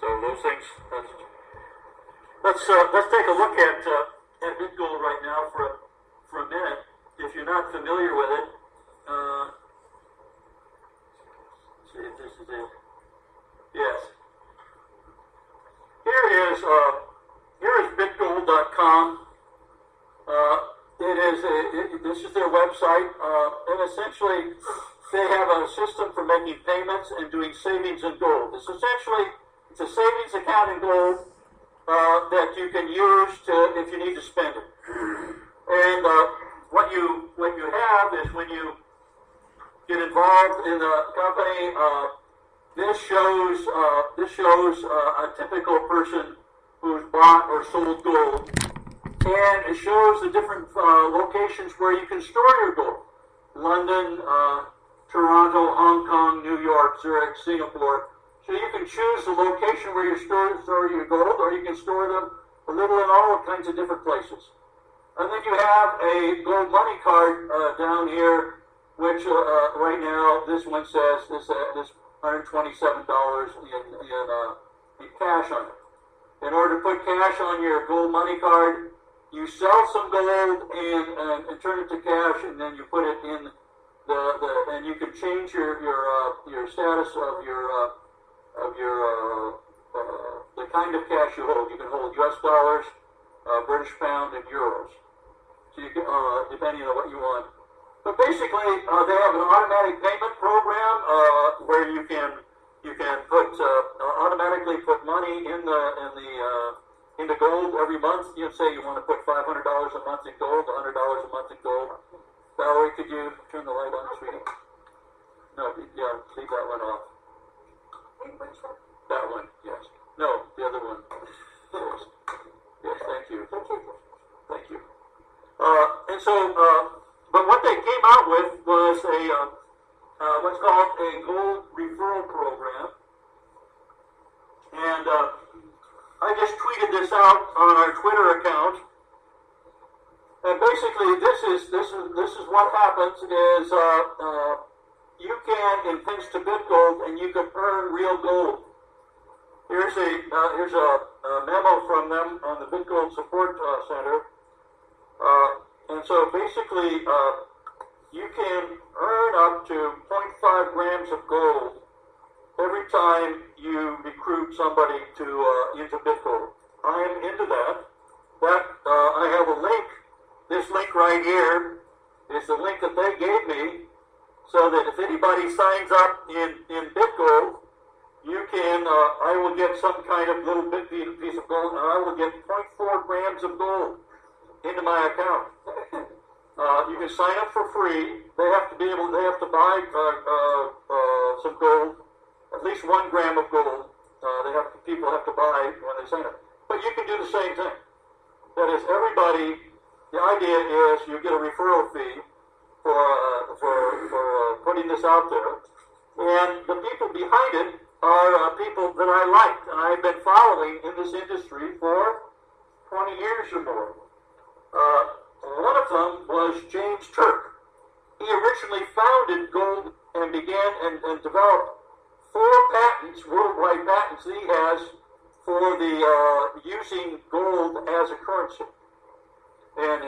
So those things. Let's take a look at BitGold right now for a minute. If you're not familiar with it, let's see if this is it. Yes. Here is bitgold.com. This is their website, and essentially they have a system for making payments and doing savings in gold. It's a savings account in gold that you can use if you need to spend it. And what you have is when you get involved in the company, this shows a typical person who's bought or sold gold, and it shows the different locations where you can store your gold: London, Toronto, Hong Kong, New York, Zurich, Singapore. So you can choose the location where you store your gold, or you can store them a little in all kinds of different places. And then you have a gold money card down here, which right now this one says this $127 in cash on it. In order to put cash on your gold money card, you sell some gold and turn it to cash, and then you put it in and you can change your status of the kind of cash you hold. You can hold U.S. dollars, British pound, and euros. So you can, depending on what you want. But basically, they have an automatic payment program where you can put automatically put money into gold every month. You say you want to put $500 a month in gold, $100 a month in gold. Valerie, could you turn the light on, sweetie? No, yeah, leave that one off. That one, yes. No, the other one. Yes, yes, thank you. Thank you. And so, but what they came out with was what's called a gold referral program. And I just tweeted this out on our Twitter account. And basically, this is what happens is you can, in thanks to BitGold, and you can earn real gold. Here's a memo from them on the BitGold Support Center. And so basically, you can earn up to 0.5 grams of gold every time you recruit somebody into BitGold. I am into that. I have a link. This link right here is the link that they gave me, so that if anybody signs up in BitGold, you can. I will get some kind of little piece of gold, and I will get 0.4 grams of gold into my account. You can sign up for free. They have to buy some gold, at least 1 gram of gold. People have to buy when they sign up. But you can do the same thing. That is, everybody. The idea is you get a referral fee for putting this out there, and the people behind it are people that I liked, and I've been following in this industry for 20 years or more. One of them was James Turk. He originally founded gold and began and developed 4 patents, worldwide patents, that he has for the using gold as a currency. And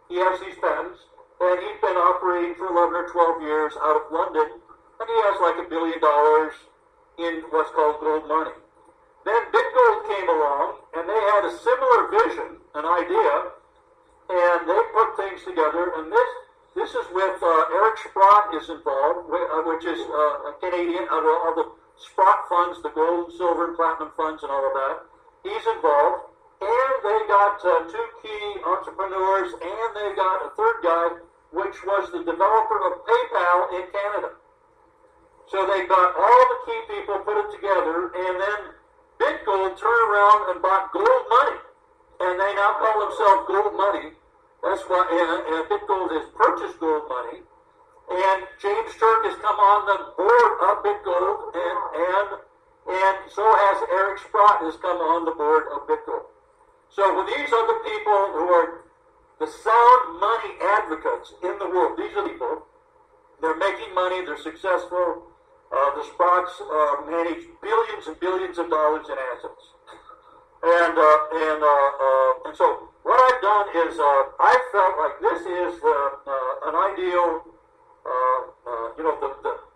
he has these patents, and he's been operating for 11 or 12 years out of London, and he has like $1 billion in what's called gold money. Then BitGold came along, and they had a similar vision, an idea, and they put things together, and this is with Eric Sprott is involved, which is a Canadian, all the Sprott funds, the gold, silver, and platinum funds, and all of that. He's involved. And they got 2 key entrepreneurs, and they got a third guy, which was the developer of PayPal in Canada. So they got all the key people, put it together, and then BitGold turned around and bought gold money. And they now call themselves Gold Money. That's why BitGold has purchased gold money. And James Turk has come on the board of BitGold, and so has Eric Sprott has come on the board of BitGold. So these are the people who are the sound money advocates in the world. These are people. They're making money. They're successful. The Sprotts manage billions and billions of dollars in assets. And so what I've done is I felt like this is an ideal,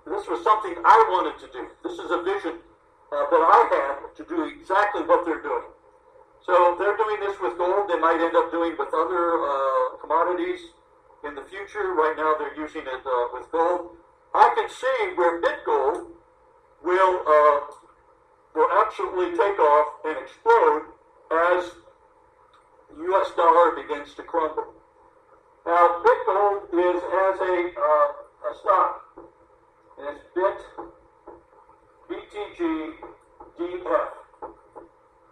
this was something I wanted to do. This is a vision that I had to do exactly what they're doing. So they're doing this with gold. They might end up doing with other commodities in the future. Right now they're using it with gold. I can see where BitGold will absolutely take off and explode as the U.S. dollar begins to crumble. Now, BitGold is as a stock, and it's BTGDF.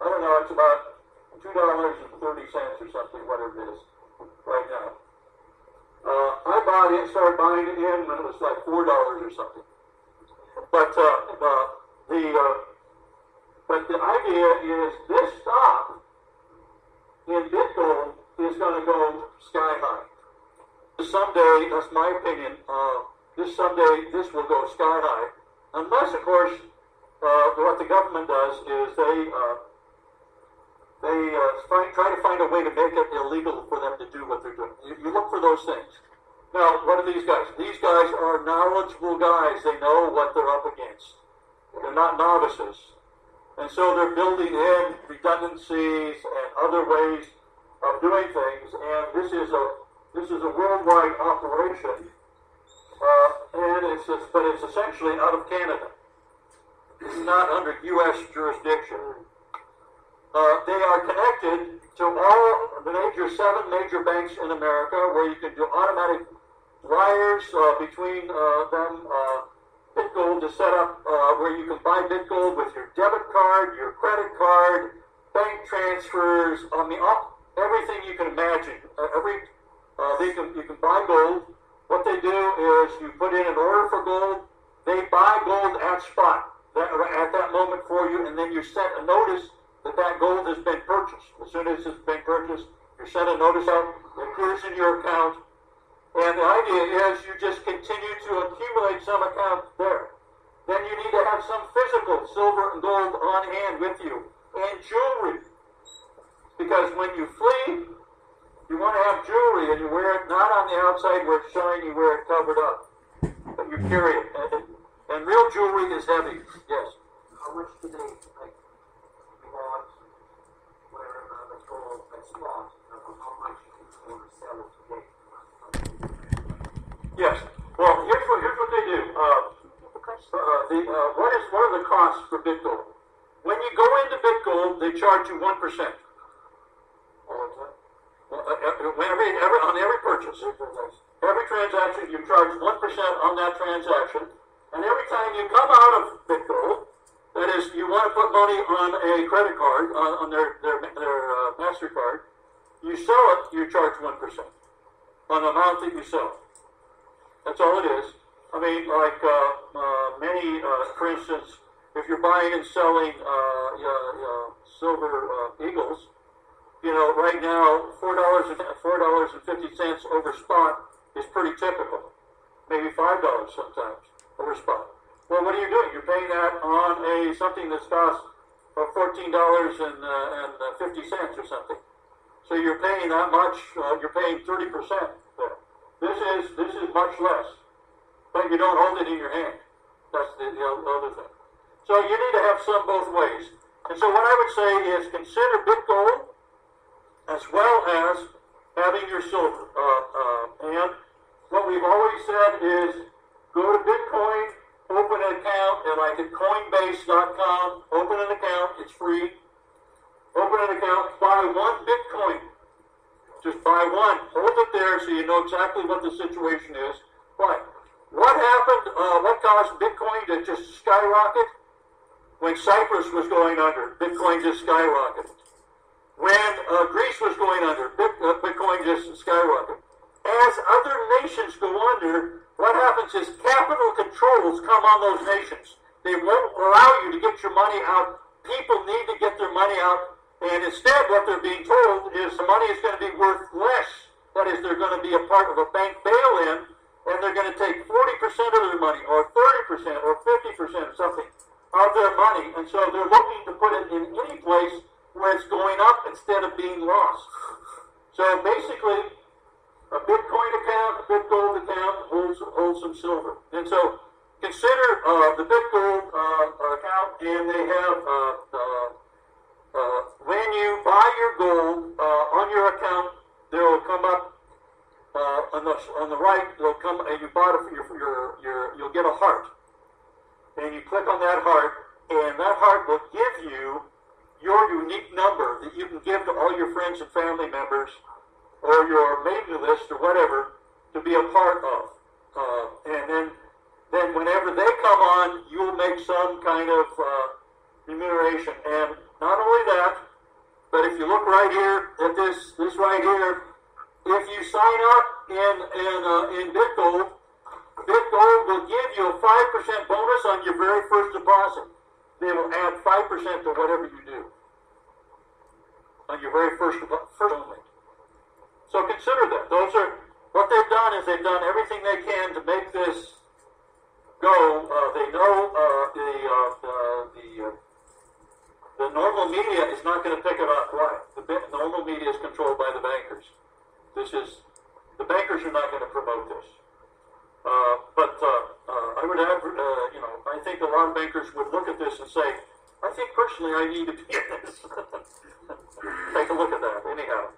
I don't know, it's about $2.30 or something, whatever it is, right now. I bought it, started buying it in when it was like $4 or something. But the idea is this stock in BitGold is going to go sky high. Someday, that's my opinion, someday this will go sky high. Unless, of course, what the government does is they try to find a way to make it illegal for them to do what they're doing. You look for those things. Now, what are these guys? These guys are knowledgeable guys. They know what they're up against. They're not novices. And so they're building in redundancies and other ways of doing things. And this is a worldwide operation. But it's essentially out of Canada. It's not under U.S. jurisdiction. They are connected to all the seven major banks in America, where you can do automatic wires between them. BitGold is set up where you can buy BitGold with your debit card, your credit card, bank transfers. I mean, everything you can imagine. You can buy gold. What they do is you put in an order for gold. They buy gold at spot at that moment for you, and then you send a notice that gold has been purchased. As soon as it's been purchased, you send a notice out. It appears in your account. And the idea is you just continue to accumulate some account there. Then you need to have some physical silver and gold on hand with you, and jewelry. Because when you flee, you want to have jewelry, and you wear it not on the outside where it's shiny, you wear it covered up. But you carry it. And real jewelry is heavy. Yes. How much do they, like, bought, whatever, the gold, that's bought, how much you can sell it today? Yes. Well, here's what they do. What are the costs for BitGold? When you go into BitGold, they charge you 1%. On every purchase, every transaction, you charge 1% on that transaction. And every time you come out of BitGold, that is, you want to put money on a credit card, on their MasterCard, you sell it, you charge 1% on the amount that you sell. That's all it is. I mean, like for instance, if you're buying and selling silver eagles, right now $4.50 over spot is pretty typical. Maybe $5 sometimes over spot. Well, what are you doing? You're paying that on something that's cost $14.50 or something. So you're paying that much. You're paying 30% there. This is much less, but you don't hold it in your hand. That's the other thing. So you need to have some both ways. And so what I would say is consider BitGold as well as having your silver. And what we've always said is go to Bitcoin, open an account, and like at Coinbase.com, open an account. It's free. Open an account, buy one Bitcoin. Just buy one. Hold it there so you know exactly what the situation is. But what happened, what caused Bitcoin to just skyrocket? When Cyprus was going under, Bitcoin just skyrocketed. When Greece was going under, Bitcoin just skyrocketed. As other nations go under, what happens is capital controls come on those nations. They won't allow you to get your money out. People need to get their money out. And instead, what they're being told is the money is going to be worth less. That is, they're going to be a part of a bank bail-in, and they're going to take 40% of their money, or 30%, or 50% or something of their money, and so they're looking to put it in any place where it's going up instead of being lost. So basically, a Bitcoin account, a BitGold account holds some silver. And so consider the BitGold account, and they have, when you buy your gold on your account, there will come up on the right, they'll come, and you bought it for you'll get a heart. And you click on that heart, and that heart will give you your unique number that you can give to all your friends and family members, or your mailing list, or whatever, to be a part of. And then whenever they come on, you'll make some kind of remuneration. And not only that, but if you look right here at this right here, if you sign up in BitGold, BitGold will give you a 5% bonus on your very first deposit. They will add 5% to whatever you do on your very first only. So consider that. Those are what they've done. Is they've done everything they can to make this go. They know the normal media is not going to pick it up right. The normal media is controlled by the bankers. The bankers are not going to promote this. But I would have, I think a lot of bankers would look at this and say, I think personally I need to be in this. Take a look at that. Anyhow.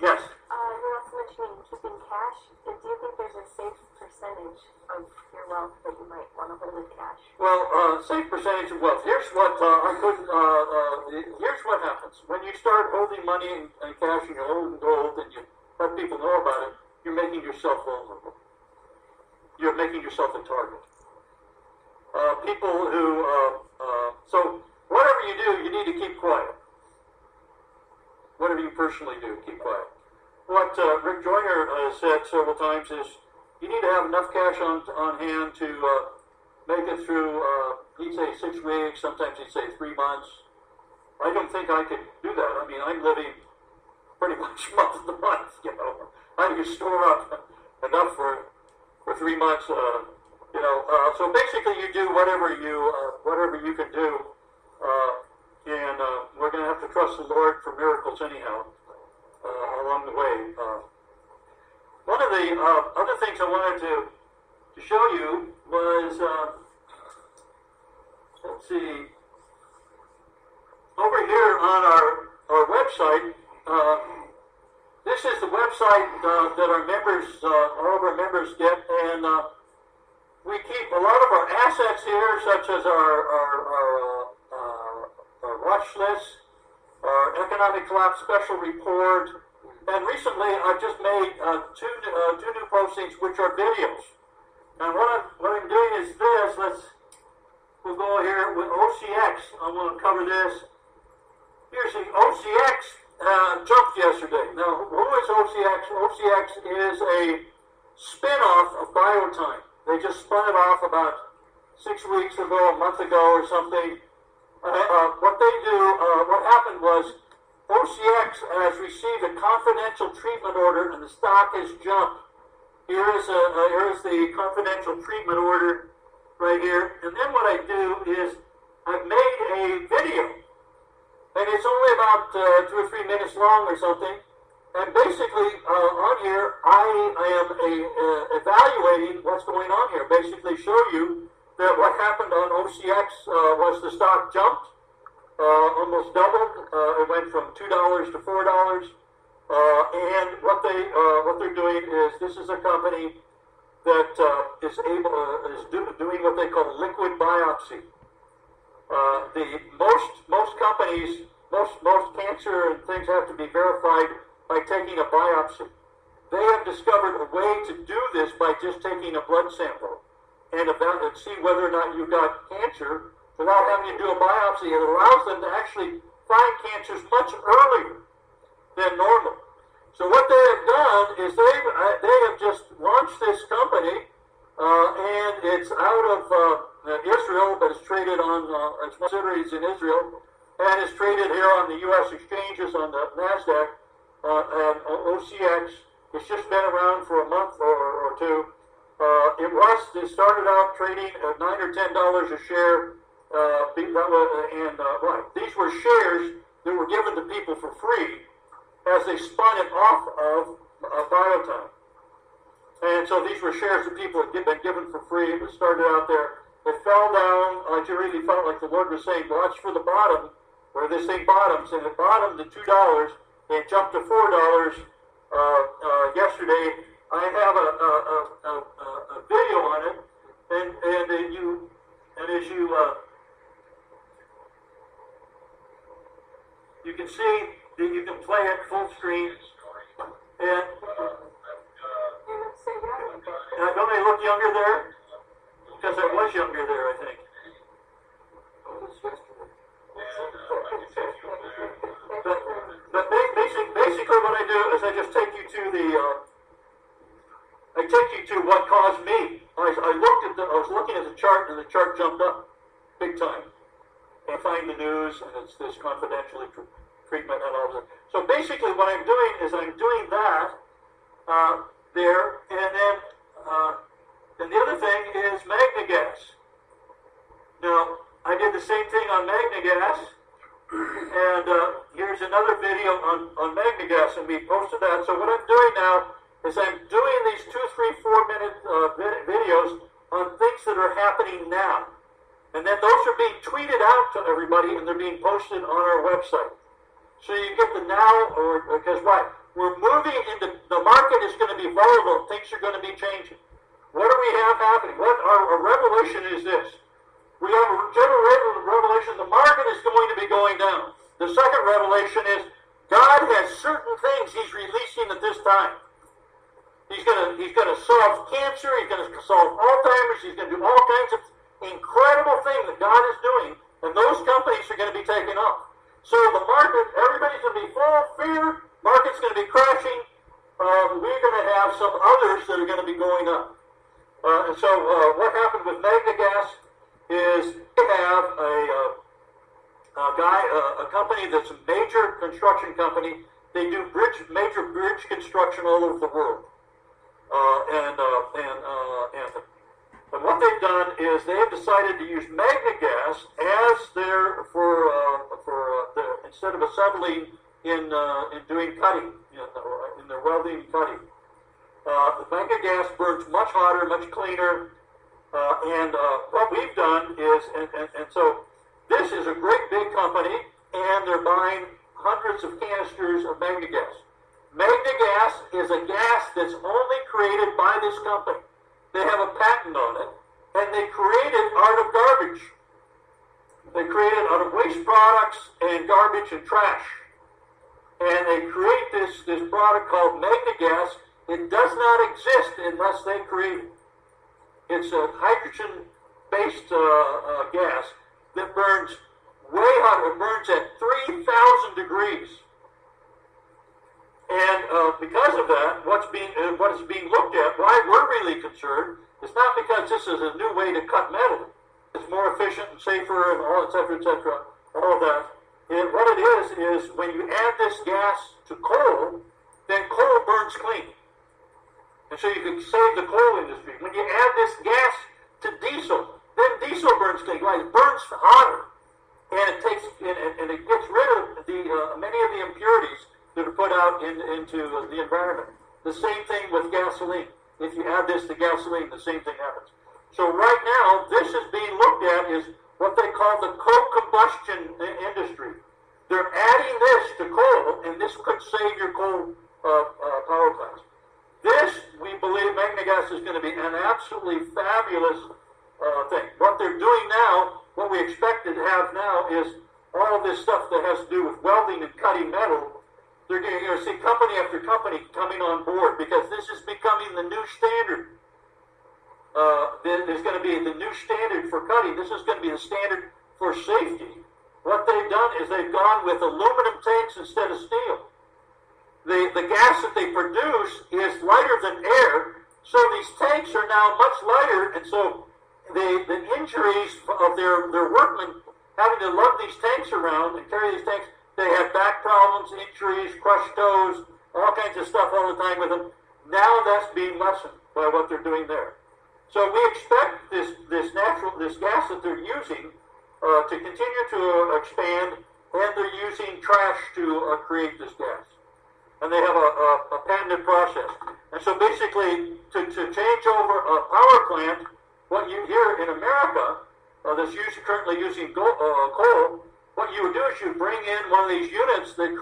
Yes? You're also mentioning keeping cash. Do you think there's a safe percentage of your wealth that you might want to hold in cash? Well, safe percentage of wealth. Here's what here's what happens. When you start holding money and cash and you're holding gold and you let people know about it, you're making yourself vulnerable. You're making yourself a target. People who, so whatever you do, you need to keep quiet. Whatever you personally do, keep quiet. What Rick Joyner said several times is, you need to have enough cash on hand to make it through, he'd say 6 weeks, sometimes he'd say 3 months. I don't think I could do that. I mean, I'm living pretty much month to month, I can store up enough for 3 months, so basically you do whatever you can do, and we're going to have to trust the Lord for miracles anyhow, along the way. One of the other things I wanted to show you was, let's see, over here on our website, this is the website that our members, all of our members get, and we keep a lot of our assets here, such as our watch list, our economic collapse special report, and recently I've just made two new postings, which are videos. And what I'm doing is this. We'll go here with OCX. I'm going to cover this. Here's the OCX jumped yesterday. Now, who is OCX? OCX is a spin-off of Biotime. They just spun it off about 6 weeks ago, a month ago or something. What they do, what happened was OCX has received a confidential treatment order and the stock has jumped. Here is the confidential treatment order right here. And then what I do is I've made a video. And it's only about 2 or 3 minutes long or something. And basically, on here, I am evaluating what's going on here. Basically show you that what happened on OCX was the stock jumped, almost doubled. It went from $2 to $4. And what they're doing is, this is a company that is doing what they call liquid biopsy. Most companies, most cancer and things have to be verified by taking a biopsy. They have discovered a way to do this by just taking a blood sample and see whether or not you've got cancer without having to do a biopsy. It allows them to actually find cancers much earlier than normal. So what they have done is they have just launched this company, and it's out of Israel, but it's traded on its subsidiaries in Israel, and it's traded here on the U.S. exchanges on the NASDAQ and OCX. It's just been around for a month or two. It started out trading at $9 or $10 a share. These were shares that were given to people for free as they spun it off of Biotime. And so these were shares that people had been given for free. It was started out there. It fell down. I really felt like the Lord was saying, watch for the bottom, where this thing bottoms. And it bottomed to $2 and jumped to $4 yesterday. I have a video on it, and as you can see that you can play it full screen. And don't I look younger there? Because I was younger there, I think. But basically what I do is I just take you to what caused me. I was looking at the chart, and the chart jumped up big time. And find the news, and it's this confidential treatment and all that. So basically what I'm doing is I'm doing that there, and then the other thing is MagnaGas. Now, I did the same thing on MagnaGas, and here's another video on MagnaGas, and we posted that. So what I'm doing now is I'm doing these 2, 3, 4 minute videos on things that are happening now. And then those are being tweeted out to everybody, and they're being posted on our website. So you get the now, because why? We're moving into, the market is going to be volatile. Things are going to be changing. What do we have happening? What our revelation is this. We have a general revelation, the market is going to be going down. The second revelation is God has certain things He's releasing at this time. He's going to solve cancer. He's going to solve Alzheimer's. He's going to do all kinds of incredible things that God is doing, and those companies are going to be taken off. So the market, everybody's going to be full of fear. Market's going to be crashing. We're going to have some others that are going to be going up. And so what happened with MagnaGas is they have a company that's a major construction company. They do major bridge construction all over the world. And what they've done is they have decided to use MagnaGas as their instead of assembling in doing cutting in their welding and cutting. The MagnaGas burns much hotter, much cleaner, and what we've done is and so this is a great big company, and they're buying hundreds of canisters of MagnaGas. MagnaGas is a gas that's only created by this company. They have a patent on it, and they create it out of garbage. They create it out of waste products and garbage and trash. And they create this product called MagnaGas. It does not exist unless they create it. It's a hydrogen-based gas that burns way hotter. It burns at 3,000 degrees. And because of that, what is being looked at, why we're really concerned, is not because this is a new way to cut metal. It's more efficient and safer and all, et cetera, all of that. And what it is when you add this gas to coal, then coal burns clean. And so you can save the coal industry. When you add this gas to diesel, then diesel burns clean. Why? It burns hotter. And it takes and it gets rid of the many of the impurities that are put out into the environment. The same thing with gasoline. If you add this to gasoline, the same thing happens. So right now, this is being looked at is what they call the co-combustion industry. They're adding this to coal, and this could save your coal power plants. This, we believe, MagnaGas is going to be an absolutely fabulous thing. What they're doing now, what we expect to have now, is all of this stuff that has to do with welding and cutting metal. You're going to see company after company coming on board because this is becoming the new standard. There's going to be the new standard for cutting. This is going to be the standard for safety. What they've done is they've gone with aluminum tanks instead of steel. The gas that they produce is lighter than air, so these tanks are now much lighter, and so the injuries of their workmen having to lug these tanks around and carry these tanks, they have back problems, injuries, crushed toes, all kinds of stuff all the time with them. Now that's being lessened by what they're doing there. So we expect this gas that they're using to continue to expand, and they're using trash to create this gas. And they have a patented process. And so basically, to change over a power plant, what you hear in America that's currently using coal, what you would do is you bring in one of these units that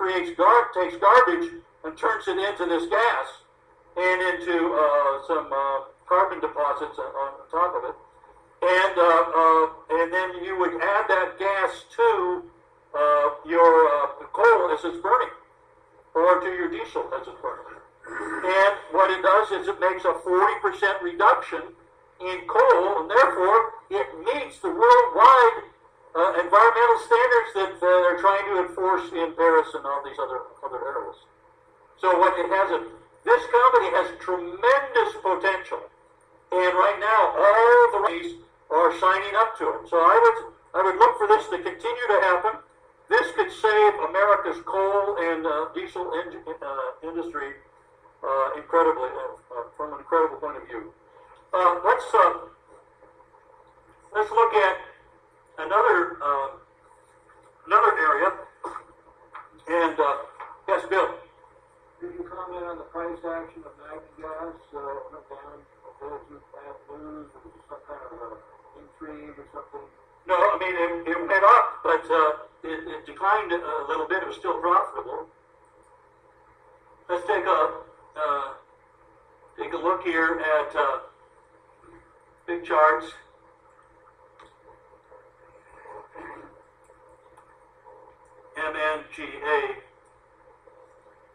takes garbage and turns it into this gas and into some carbon deposits on top of it. And then you would add that gas to your coal as it's burning, or to your diesel as it's burning. And what it does is it makes a 40% reduction in coal, and therefore it meets the worldwide environmental standards that they're trying to enforce in Paris and all these other areas. So what it has, this company has tremendous potential, and right now all the companies are signing up to it. So I would look for this to continue to happen. This could save America's coal and diesel industry incredibly, from an incredible point of view. Let's look at another area. And yes, Bill. Could you comment on the price action of natural gas? Went down compared to bad news, or was it some kind of intrigue or something? No, I mean it went up, but it declined a little bit. It was still profitable. Let's take a look here at big charts. MNGA.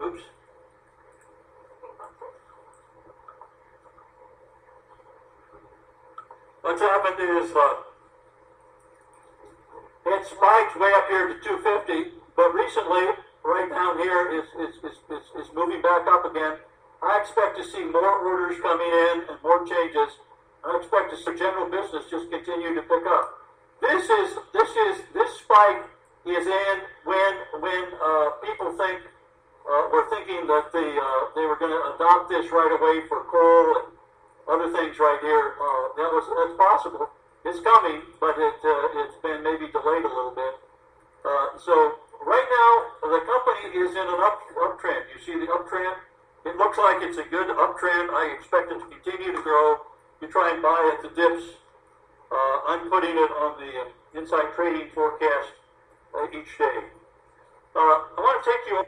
Oops. What's happened is it spiked way up here to 250, but recently, right down here, is moving back up again. I expect to see more orders coming in and more changes. I expect to see general business just continue to pick up. This spike is in when people were thinking that they were going to adopt this right away for coal and other things right here. That's possible. It's coming, but it's been maybe delayed a little bit. So right now, the company is in an uptrend. You see the uptrend? It looks like it's a good uptrend. I expect it to continue to grow. You try and buy at the dips. I'm putting it on the inside trading forecast each day. I want to take you